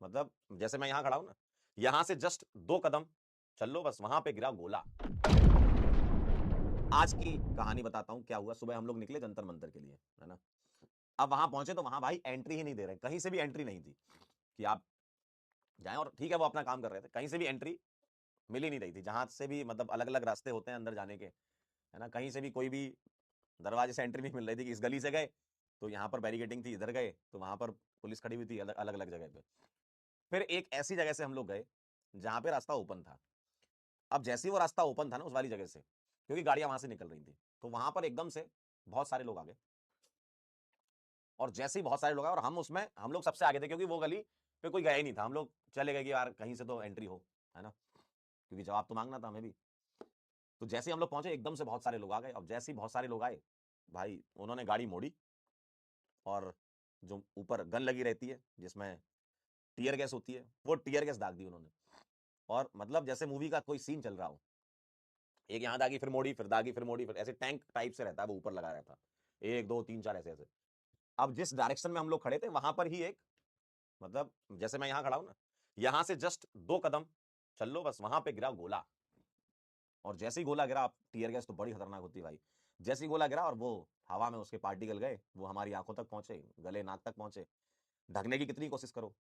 मतलब जैसे मैं यहाँ खड़ा हूं ना, यहां से जस्ट 2 कदम चल लो, बस वहां पे गिरा गोला। आज की कहानी बताता हूँ क्या हुआ। सुबह हम लोग निकले जंतर मंतर के लिए, है ना। अब वहां पहुंचे तो वहां भाई एंट्री ही नहीं दे रहे, कहीं से भी एंट्री नहीं थी कि आप जाएं। और ठीक है वो अपना काम कर रहे थे, कहीं से भी एंट्री मिल ही नहीं रही थी। जहां से भी मतलब अलग अलग रास्ते होते हैं अंदर जाने के, है ना, कहीं से भी कोई भी दरवाजे से एंट्री नहीं मिल रही थी कि इस गली से गए तो यहाँ पर बैरिकेडिंग थी, इधर गए तो वहां पर पुलिस खड़ी हुई थी, अलग अलग अलग जगह पे। फिर एक ऐसी जगह से हम लोग गए जहां पे रास्ता ओपन था। अब जैसे ही वो रास्ता ओपन था ना उस वाली जगह से, क्योंकि गाड़ियां वहां से निकल रही थी, तो वहां पर एकदम से बहुत सारे लोग आ गए। और जैसे ही बहुत सारे लोग आए और हम लोग सबसे आगे थे, क्योंकि वो गली पे कोई गया ही नहीं था। हम लोग चले गए कि यार कहीं से तो एंट्री हो, है ना, क्योंकि जवाब तो मांगना था हमें भी। तो जैसे ही हम लोग पहुंचे एकदम से बहुत सारे लोग आ गए। अब जैसे ही बहुत सारे लोग आए भाई, उन्होंने गाड़ी मोड़ी और जो ऊपर गन लगी रहती है जिसमें टीयर गैस होती है, वो टीयर गैस दाग दी उन्होंने। और मतलब जैसे मूवी का कोई सीन चल रहा हो, एक यहाँ दागी फिर मोड़ी, फिर दागी फिर मोड़ी, फिर ऐसे टैंक टाइप से रहता है, वो ऊपर लगा रहता है, 1 2 3 4 ऐसे ऐसे। अब जिस डायरेक्शन में हम लोग खड़े थे वहां पर ही एक, मतलब जैसे मैं यहाँ खड़ा हूं ना, यहां से जस्ट 2 कदम चल लो, बस वहां पे गिरा गोला। और जैसे ही गोला गिरा, टीयर गैस तो बड़ी खतरनाक होती है भाई। जैसे ही गोला गिरा और वो हवा में उसके पार्टिकल गए, वो हमारी आंखों तक पहुंचे, गले नाक तक पहुंचे। ढकने की कितनी कोशिश करो,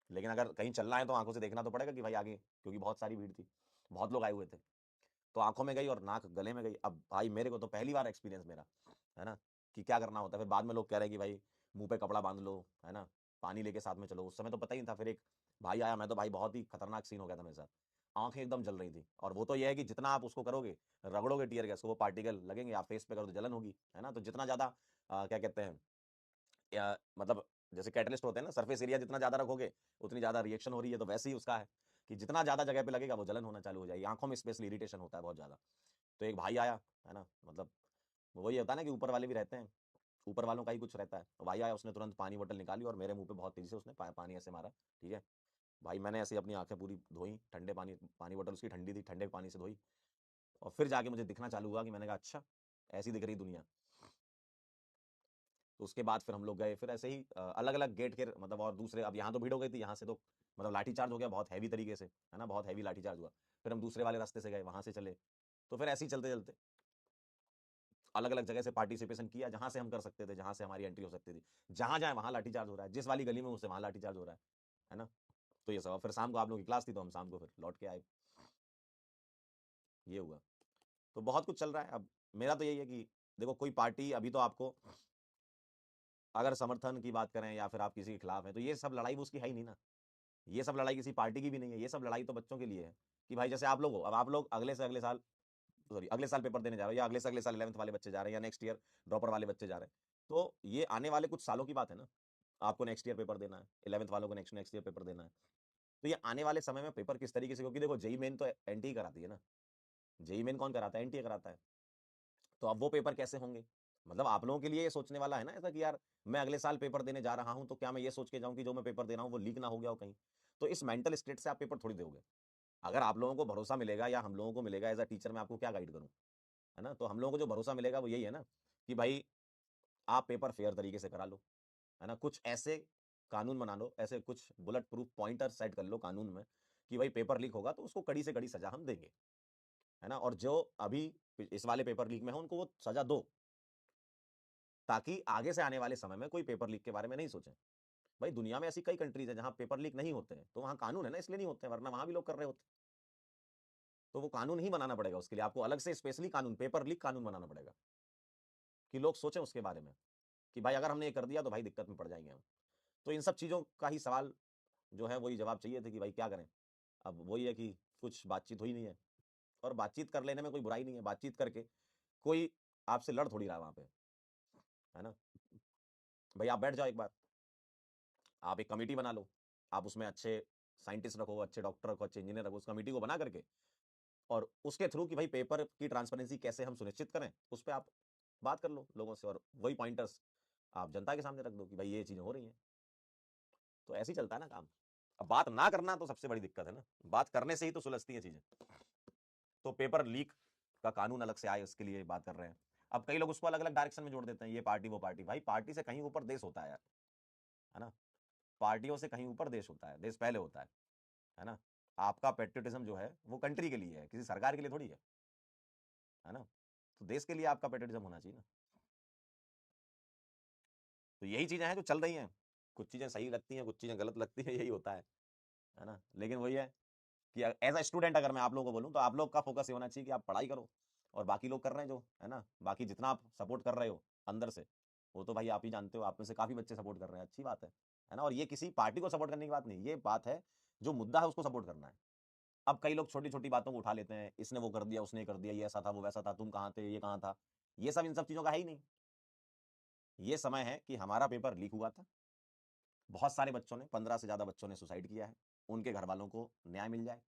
लेकिन अगर कहीं चलना है तो आंखों से देखना तो पड़ेगा कि भाई आगे, क्योंकि बहुत सारी भीड़ थी, बहुत लोग आए हुए थे। तो आंखों में गई और नाक गले में गई। अब भाई मेरे को तो पहली बार एक्सपीरियंस मेरा, है ना, कि क्या करना होता है। फिर बाद में लोग कह रहे हैं कि भाई मुंह पे कपड़ा बांध लो, है ना, पानी लेके साथ में चलो। उस समय तो पता ही नहीं था। फिर एक भाई आया, मैं तो भाई बहुत ही खतरनाक सीन हो गया था मेरे साथ। आंखें एकदम जल रही थी। और वो तो ये है कि जितना आप उसको करोगे, रगड़ोगे टीयर गैस को, वो पार्टिकल लगेंगे। आप फेस पे करो तो जलन होगी, है ना। तो जितना ज्यादा क्या कहते हैं, मतलब जैसे कैटलिस्ट होते हैं ना, सरफेस एरिया जितना ज्यादा रखोगे उतनी ज्यादा रिएक्शन हो रही है। तो वैसे ही उसका है कि जितना ज्यादा जगह पे लगेगा वो जलन होना चालू हो जाएगी, आंखों में स्पेशली इरिटेशन होता है बहुत ज्यादा। तो एक भाई आया, है ना, मतलब वही होता है ना कि ऊपर वाले भी रहते हैं, ऊपर वालों का ही कुछ रहता है। तो भाई आया, उसने तुरंत पानी बोतल निकाली और मेरे मुंह पे बहुत तेजी से उसने पानी ऐसे मारा। ठीक है भाई, मैंने ऐसे अपनी आंखें पूरी धोई, ठंडे पानी, पानी बोतल उसकी ठंडी थी, ठंडे पानी से धोई। और फिर जाके मुझे दिखना चालू हुआ कि मैंने कहा अच्छा, ऐसी दिख रही दुनिया। तो उसके बाद फिर हम लोग गए, फिर ऐसे ही अलग अलग गेट के मतलब, और दूसरे, अब यहाँ तो भीड़ हो गई थी, यहाँ से तो मतलब लाठी चार्ज हो गया बहुत हैवी तरीके से, है ना, बहुत हैवी लाठी चार्ज हुआ। फिर हम दूसरे वाले रास्ते से गए, वहां से चले। तो फिर ऐसे ही चलते चलते अलग अलग जगह से पार्टिसिपेशन किया, जहां से हम कर सकते थे, जहां से हमारी एंट्री हो सकती थी। जहां जाए वहां लाठीचार्ज हो रहा है, जिस वाली गली में उससे वहां लाठीचार्ज हो रहा है ना। तो ये सब। फिर शाम को आप लोगों की क्लास थी तो हम शाम को फिर लौट के आए। ये हुआ। तो बहुत कुछ चल रहा है। अब मेरा तो यही है कि देखो, कोई पार्टी अभी तो आपको, अगर समर्थन की बात करें या फिर आप किसी के खिलाफ हैं, तो ये सब लड़ाई वो उसकी है ही नहीं ना। ये सब लड़ाई किसी पार्टी की भी नहीं है। ये सब लड़ाई तो बच्चों के लिए है कि भाई जैसे आप लोग हो, अब आप लोग अगले से अगले साल, सॉरी अगले साल पेपर देने जा रहे हो, या अगले से अगले साल 11th वाले बच्चे जा रहे हैं, या नेक्स्ट ईयर ड्रॉपर वाले बच्चे जा रहे हैं। तो ये आने वाले कुछ सालों की बात है ना। आपको नेक्स्ट ईयर पेपर देना है, 11th वालों को नेक्स्ट नेक्स्ट ईयर पेपर देना है। तो ये आने वाले समय में पेपर किस तरीके से, क्योंकि देखो जेई मेन तो एनटीए कराती है ना। जेई मेन कौन कराता है? एनटीए कराता है। तो अब वो पेपर कैसे होंगे? मतलब आप लोगों के लिए ये सोचने वाला है ना ऐसा कि यार मैं अगले साल पेपर देने जा रहा हूं, तो क्या मैं ये सोच के जाऊं कि जो मैं पेपर दे रहा हूं वो लीक ना हो गया हो कहीं? तो इस मेंटल स्टेट से आप पेपर थोड़ी दोगे। अगर आप लोगों को भरोसा मिलेगा, या हम लोगों को मिलेगा एज अ टीचर, मैं आपको क्या गाइड करूं, है ना। तो हम लोगों को जो भरोसा मिलेगा वो यही है ना कि भाई आप पेपर फेयर तरीके से करा लो, है ना। कुछ ऐसे कानून बना लो, ऐसे कुछ बुलेट प्रूफ पॉइंटर सेट कर लो कानून में कि भाई पेपर लीक होगा तो उसको कड़ी से कड़ी सजा हम देंगे, है ना। और जो अभी इस वाले पेपर लीक में है उनको वो सजा दो, ताकि आगे से आने वाले समय में कोई पेपर लीक के बारे में नहीं सोचे। भाई दुनिया में ऐसी कई कंट्रीज है जहां पेपर लीक नहीं होते हैं, तो वहां कानून है ना, इसलिए नहीं होते हैं, वरना वहां भी लोग कर रहे होते। तो वो कानून ही बनाना पड़ेगा, उसके लिए आपको अलग से स्पेशली कानून, पेपर लीक कानून बनाना पड़ेगा कि लोग सोचें उसके बारे में कि भाई अगर हमने ये कर दिया तो भाई दिक्कत में पड़ जाएंगे हम। तो इन सब चीज़ों का ही सवाल जो है वही जवाब चाहिए थे कि भाई क्या करें। अब वही है कि कुछ बातचीत हुई नहीं है, और बातचीत कर लेने में कोई बुराई नहीं है। बातचीत करके कोई आपसे लड़ थोड़ी रहा वहां पे, है ना। भाई आप बैठ जाओ एक बार, आप एक कमेटी बना लो, आप उसमें अच्छे साइंटिस्ट रखो, अच्छे डॉक्टर रखो, अच्छे इंजीनियर रखो, उस कमेटी को बना करके, और उसके थ्रू कि भाई पेपर की ट्रांसपेरेंसी कैसे हम सुनिश्चित करें, उस पर आप बात कर लो लोगों से, और वही पॉइंटर्स आप जनता के सामने रख दो कि भाई ये चीजें हो रही हैं। तो ऐसे ही चलता है ना काम। अब बात ना करना तो सबसे बड़ी दिक्कत है ना, बात करने से ही तो सुलझती है चीजें। तो पेपर लीक का कानून अलग से आए उसके लिए बात कर रहे हैं। अब कई लोग उसको अलग अलग डायरेक्शन में जोड़ देते हैं, ये पार्टी वो पार्टी। भाई पार्टी से कहीं ऊपर देश होता है यार, है ना। पार्टियों से कहीं ऊपर देश होता है, देश पहले होता है ना। आपका पेट्रियटिज्म जो है वो कंट्री के लिए है, किसी सरकार के लिए थोड़ी है ना। तो देश के लिए आपका पेट्रियटिज्म होना चाहिए ना। तो यही चीजें हैं जो चल रही हैं, कुछ चीजें सही लगती हैं, कुछ चीजें गलत लगती हैं, यही होता है ना। लेकिन वही है कि एज अ स्टूडेंट अगर मैं आप लोगों को बोलूं तो आप लोग का फोकस ये होना चाहिए कि आप पढ़ाई करो, और बाकी लोग कर रहे हैं जो है ना, बाकी जितना आप सपोर्ट कर रहे हो अंदर से, वो तो भाई आप ही जानते हो, आप में से काफी बच्चे सपोर्ट कर रहे हैं, अच्छी बात है ना। और ये किसी पार्टी को सपोर्ट करने की बात नहीं, ये बात है जो मुद्दा है उसको सपोर्ट करना है। अब कई लोग छोटी छोटी बातों को उठा लेते हैं, इसने वो कर दिया, उसने कर दिया, ये ऐसा था, वो वैसा था, तुम कहाँ थे, ये कहाँ था, ये सब इन सब चीजों का है ही नहीं। ये समय है कि हमारा पेपर लीक हुआ था, बहुत सारे बच्चों ने, 15 से ज्यादा बच्चों ने सुसाइड किया है, उनके घर वालों को न्याय मिल जाए।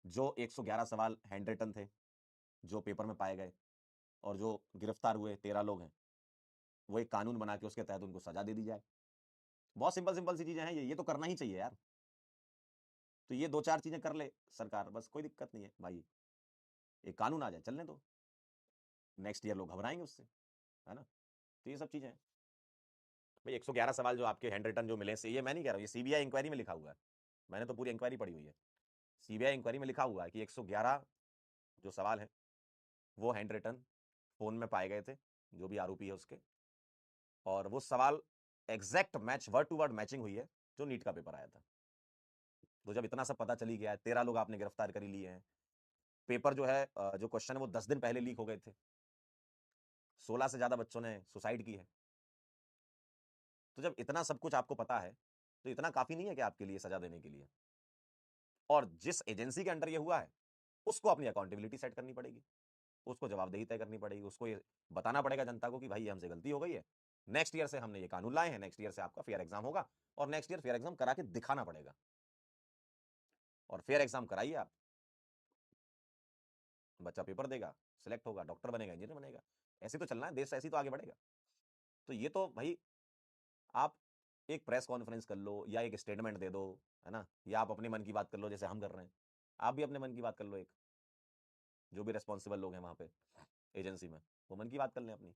जो 111 सवाल हैंड रिटन थे जो पेपर में पाए गए, और जो गिरफ्तार हुए 13 लोग हैं, वो एक कानून बना के उसके तहत उनको सजा दे दी जाए। बहुत सिंपल सिंपल सी चीजें हैं, ये तो करना ही चाहिए यार। तो ये 2-4 चीजें कर ले सरकार, बस कोई दिक्कत नहीं है भाई, एक कानून आ जाए, चलने दो, नेक्स्ट ईयर लोग घबराएंगे उससे, है ना। तो ये सब चीजें हैं भाई। 111 सवाल जो आपके हैंड रिटन जो मिले से, ये मैं नहीं कह रहा हूँ, ये सीबीआई इंक्वायरी में लिखा हुआ है, मैंने तो पूरी इंक्वायरी पढ़ी हुई है। सीबीआई इंक्वायरी में लिखा हुआ है कि 111 जो सवाल है वो हैंड रिटन फोन में पाए गए थे, जो भी आरोपी है उसके, और वो सवाल exact match, word to word matching हुई है जो नीट का पेपर आया था। तो जब इतना सब पता चली गया है, 13 लोग आपने गिरफ्तार कर ही लिए हैं, पेपर जो है जो क्वेश्चन है वो 10 दिन पहले लीक हो गए थे, 16 से ज्यादा बच्चों ने सुसाइड की है। तो जब इतना सब कुछ आपको पता है, तो इतना काफी नहीं है कि आपके लिए सजा देने के लिए। और जिस एजेंसी के अंडर ये हुआ है उसको अपनी अकाउंटेबिलिटी सेट करनी पड़ेगी, उसको जवाबदेही तय करनी पड़ेगी, उसको ये बताना पड़ेगा जनता को कि भाई हमसे गलती हो गई है, नेक्स्ट ईयर से हमने ये कानून लाए हैं, नेक्स्ट ईयर से आपका फेयर एग्जाम होगा, और नेक्स्ट ईयर फेयर एग्जाम करा के दिखाना पड़ेगा। और फेयर एग्जाम कराइए आप, बच्चा पेपर देगा, सिलेक्ट होगा, डॉक्टर बनेगा, इंजीनियर बनेगा, ऐसे तो चलना है देश, ऐसे तो आगे बढ़ेगा। तो ये तो भाई आप एक प्रेस कॉन्फ्रेंस कर लो या एक स्टेटमेंट दे दो, है ना, या आप अपने मन की बात कर लो जैसे हम कर रहे हैं, आप भी अपने मन की बात कर लो, एक जो भी रेस्पॉन्सिबल लोग हैं वहां पे एजेंसी में, वो मन की बात कर लें अपनी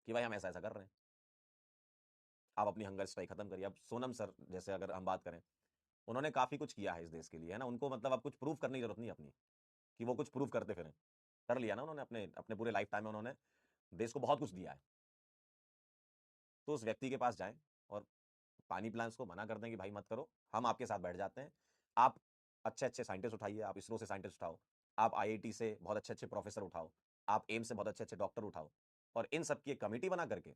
कि भाई हम ऐसा ऐसा कर रहे हैं। आप अपनी हंगर स्ट्राइक खत्म करिए। अब सोनम सर जैसे अगर हम बात करें, उन्होंने काफी कुछ किया है इस देश के लिए, है ना, उनको मतलब अब कुछ प्रूव करने की जरूरत नहीं अपनी कि वो कुछ प्रूव करते फिरें, कर लिया ना उन्होंने, अपने अपने पूरे लाइफ टाइम में उन्होंने देश को बहुत कुछ दिया है। तो उस व्यक्ति के पास जाएं और पानी प्लांट्स को मना कर दें कि भाई मत करो, हम आपके साथ बैठ जाते हैं। आप अच्छे अच्छे साइंटिस्ट उठाइए, आप इसरो से साइंटिस्ट उठाओ, आप आईआईटी से बहुत अच्छे अच्छे प्रोफेसर उठाओ, आप एम्स से बहुत अच्छे अच्छे डॉक्टर उठाओ, और इन सब की एक कमेटी बना करके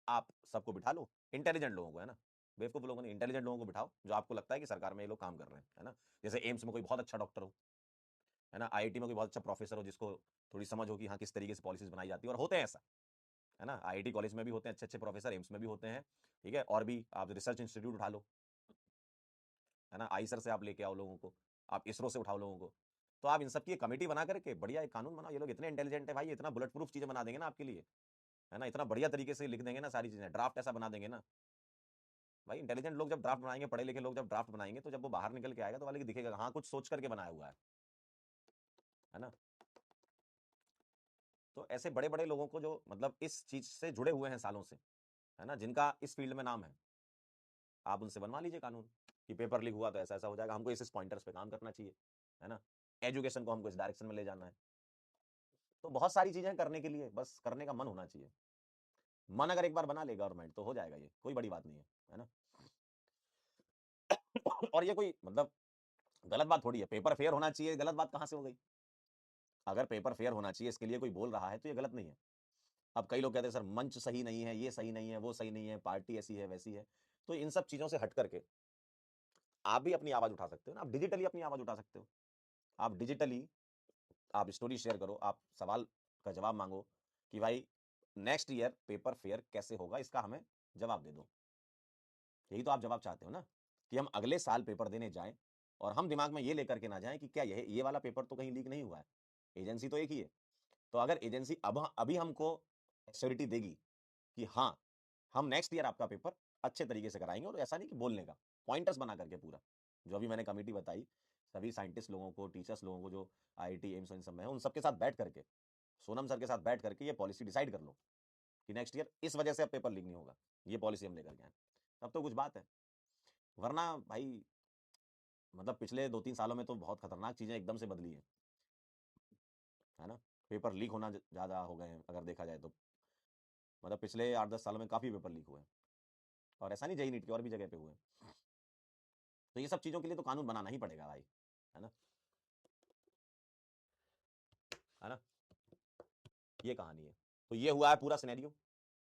आप सबको बिठा लो, इंटेलिजेंट लोगों को, है ना, बेवकूफ लोगों ने, इंटेलिजेंट लोगों को बिठाओ जो आपको लगता है कि सरकार में ये लोग काम कर रहे हैं, है ना। जैसे एम्स में कोई बहुत अच्छा डॉक्टर हो, है ना, आईआईटी में कोई बहुत अच्छा प्रोफेसर हो जिसको थोड़ी समझ हो कि हाँ किस तरीके से पॉलिसीज बनाई जाती है, और होते हैं ऐसा, है ना, आईआईटी कॉलेज में भी होते हैं अच्छे अच्छे प्रोफेसर, एम्स में भी होते हैं, ठीक है। और भी आप रिसर्च इंस्टीट्यूट उठा लो, है ना, आईसर से आप लेके आओ लोगों को, आप इसरो से उठाओ लोगों को, तो आप इन सब की कमेटी बना करके बढ़िया एक कानून बनाओ। ये लोग इतने इंटेलिजेंट है भाई, ये इतना बुलेट प्रूफ चीजें बना देंगे ना आपके लिए, है ना, इतना बढ़िया तरीके से लिख देंगे ना सारी चीजें, ड्राफ्ट ऐसा बना देंगे ना भाई। इंटेलिजेंट लोग जब ड्राफ्ट बनाएंगे, पढ़े लिखे लोग जब ड्राफ्ट बनाएंगे, तो जब वो बाहर निकल के आएगा तो वाले की दिखेगा हाँ कुछ सोच करके बनाया हुआ है ना। तो ऐसे बड़े बड़े लोगों को जो मतलब इस चीज से जुड़े हुए हैं सालों से, है ना, जिनका इस फील्ड में नाम है, आप उनसे बनवा लीजिए कानून कि पेपर लीक हुआ तो ऐसा ऐसा हो जाएगा, हमको इस पॉइंटर्स पे काम करना चाहिए, है ना, एजुकेशन को हमको इस डायरेक्शन में ले जाना है। तो बहुत सारी चीजें करने के लिए बस करने का मन होना चाहिए। मन अगर एक बार बना ले गवर्नमेंट तो हो जाएगा, ये कोई बड़ी बात नहीं है ना। और ये कोई मतलब गलत बात थोड़ी है, पेपर फेयर होना चाहिए, गलत बात कहां से हो गई। अगर पेपर फेयर होना चाहिए इसके लिए कोई बोल रहा है तो ये गलत नहीं है। अब कई लोग कहते हैं सर मंच सही नहीं है, ये सही नहीं है, वो सही नहीं है, पार्टी ऐसी है वैसी है। तो इन सब चीजों से हट करके आप भी अपनी आवाज उठा सकते हो ना, आप डिजिटली अपनी आवाज उठा सकते हो। आप डिजिटली आप स्टोरी शेयर करो, आप सवाल का जवाब मांगो कि भाई नेक्स्ट ईयर पेपर फेयर कैसे होगा, इसका हमें जवाब दे दो। यही तो आप जवाब चाहते हो ना, कि हम अगले साल पेपर देने जाएं और हम दिमाग में ये लेकर के ना जाएं कि क्या ये वाला पेपर तो कहीं लीक नहीं हुआ है, एजेंसी तो एक ही है। तो अगर एजेंसी अब अभी हमको श्योरिटी देगी कि हाँ हम नेक्स्ट ईयर आपका पेपर अच्छे तरीके से कराएंगे, और ऐसा नहीं कि बोलने का, पॉइंटर्स बना करके पूरा, जो अभी मैंने कमेटी बताई, सभी साइंटिस्ट लोगों को, टीचर्स लोगों को जो आईआईटी एम्स इन सब में है, उन सबके साथ बैठ करके, सोनम सर के साथ बैठ करके ये पॉलिसी डिसाइड कर लो कि नेक्स्ट ईयर इस वजह से अब पेपर लीक नहीं होगा, ये पॉलिसी हम लेकर के आए। तब तो कुछ बात है, वरना भाई मतलब पिछले 2-3 सालों में तो बहुत खतरनाक चीजें एकदम से बदली है ना। पेपर लीक होना ज्यादा हो गए हैं अगर देखा जाए तो, मतलब पिछले 8-10 सालों में काफी पेपर लीक हुए हैं, और ऐसा नहीं जेई नीट के, और भी जगह पे हुए हैं। तो ये सब चीजों के लिए तो कानून बनाना ही पड़ेगा भाई, है ना, है ना। ये कहानी है। तो ये हुआ है पूरा सिनेरियो।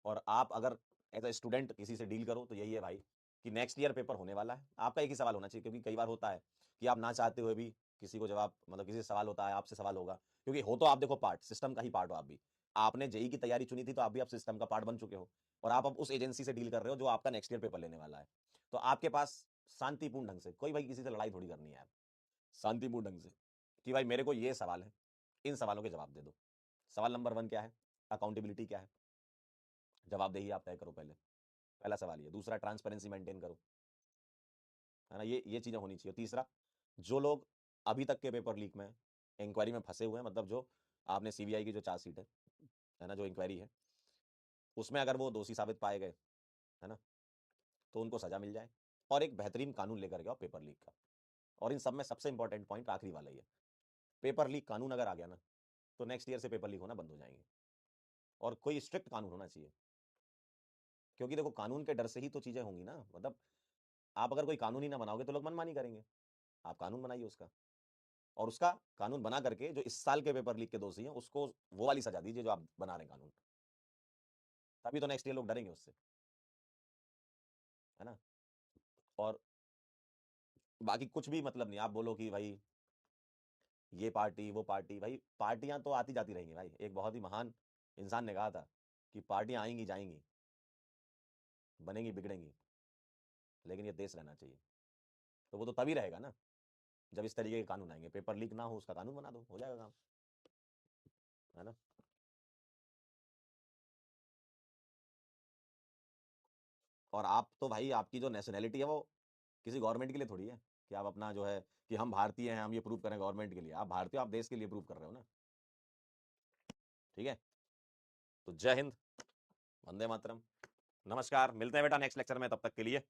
और आप अगर एज अ स्टूडेंट किसी से डील करो तो यही है भाई, कि नेक्स्ट ईयर पेपर होने वाला है, आपका एक ही सवाल होना चाहिए, क्योंकि कई बार होता है कि आप ना चाहते हुए भी किसी को जवाब, मतलब किसी से सवाल होता है, आपसे सवाल होगा, क्योंकि हो तो आप देखो पार्ट सिस्टम का ही पार्ट हो आप भी, आपने जेई की तैयारी चुनी थी तो आप भी अब सिस्टम का पार्ट बन चुके हो, और आप अब उस एजेंसी से डील कर रहे हो जो आपका नेक्स्ट ईयर पेपर लेने वाला है। तो आपके पास शांतिपूर्ण ढंग से, कोई भाई किसी से लड़ाई थोड़ी करनी है यार, शांतिपूर्ण ढंग से कि भाई मेरे को ये सवाल है, इन सवालों के जवाब दे दो। सवाल नंबर 1 क्या है, अकाउंटेबिलिटी क्या है, जवाबदेही आप तय करो पहले, पहला सवाल ये। दूसरा, ट्रांसपेरेंसी मेंटेन करो, है ना, ये चीजें होनी चाहिए। तीसरा, जो लोग अभी तक के पेपर लीक में इंक्वायरी में फंसे हुए हैं, मतलब जो आपने सीबीआई की जो चार्जशीट है ना, जो इंक्वायरी है उसमें अगर वो दोषी साबित पाए गए, है ना, तो उनको सजा मिल जाए, और एक बेहतरीन कानून लेकर के आओ पेपर लीक का। और इन सब में सबसे इंपॉर्टेंट पॉइंट आखिरी वाला ही है, पेपर लीक कानून अगर आ गया ना, तो नेक्स्ट ईयर से पेपर लीक होना बंद हो जाएंगे। और कोई स्ट्रिक्ट कानून होना चाहिए, क्योंकि देखो कानून के डर से ही तो चीजें होंगी ना, मतलब आप अगर कोई कानून ही ना बनाओगे तो लोग मनमानी करेंगे। आप कानून बनाइए उसका, और उसका कानून बना करके जो इस साल के पेपर लीक के दोषी हैं उसको वो वाली सजा दीजिए जो आप बना रहे हैं कानून, तभी तो नेक्स्ट ईयर लोग डरेंगे उससे, है ना। और बाकी कुछ भी मतलब नहीं, आप बोलो कि भाई ये पार्टी वो पार्टी, भाई पार्टियां तो आती जाती रहेंगी भाई, एक बहुत ही महान इंसान ने कहा था कि पार्टियां आएंगी जाएंगी, बनेंगी बिगड़ेंगी, लेकिन ये देश रहना चाहिए। तो वो तो तभी रहेगा ना जब इस तरीके के कानून आएंगे, पेपर लीक ना हो उसका कानून बना दो, हो जाएगा काम, है ना। और आप तो भाई आपकी जो नेशनैलिटी है वो किसी गवर्नमेंट के लिए थोड़ी है, कि आप अपना जो है कि हम भारतीय हैं, हम ये प्रूव करें गवर्नमेंट के लिए, आप भारतीय हो, आप देश के लिए प्रूव कर रहे हो ना। ठीक है, तो जय हिंद, वंदे मातरम, नमस्कार, मिलते हैं बेटा नेक्स्ट लेक्चर में, तब तक के लिए